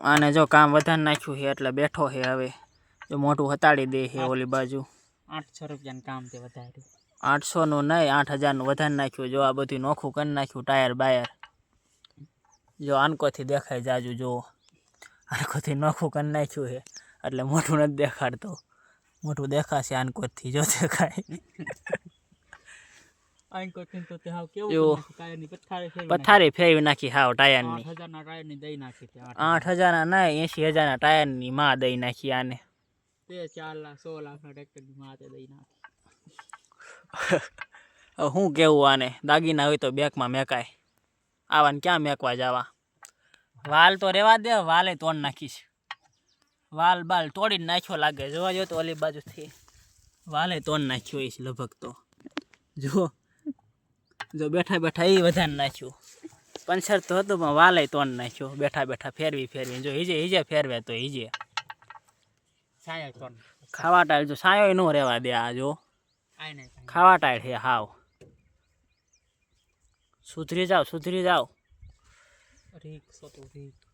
આને જો કામ વધારે નાખ્યું છે એટલે બેઠો છે હવે જો મોટું હતાડી દે છે ઓલી બાજુ 800 રૂપિયાનું કામ તે વધારે 800 નું નહીં 8000 નું વધારે નાખ્યું જો આ બધું નોખું કરી નાખ્યું ટાયર બાયર જો આનકોથી દેખાય જાજુ જો આનકોથી નોખું કરી નાખ્યું છે એટલે મોટું નથી દેખાડતો મોટું દેખાશે આનકોથી જો દેખાય આનકોથી તો તે હાવ કેવું ટાયરની પથારી ફેરવી નાખી હાવ ટાયરની 8000 ના ટાયરની દઈ નાખી તે 8000 ના નહીં 80000 ના ટાયરની માં દઈ નાખી આને તે 4 લાખ 100 લાખના ટ્રેક્ટરની માં તે દઈ નાખી હું કેવું આને દાગીના હોય તો બેકમાં મેકાય આવાને ક્યાં મેકવા જવા વાલ તો રેવા દે વાલે તોડ નાખીશ વાલ બાલ તોડીને નાખ્યો લાગે જોવા જો તો ઓલી બાજુથી વાલે તોડ નાખ્યો છે લગભગ તો જો બેઠા બેઠા એ વધારે નાખ્યું પંચર તો હતું પણ વાલે તોડ નાખ્યો બેઠા બેઠા ફેરવી જો હિજે ફેરવે તો હિજે છાયા તોડ ખાવા ટાળ જો સાયો ન રહેવા દે આ જો ખાવા ટાળ છે હાવ સુધરી જાવ રીક સો તો રીક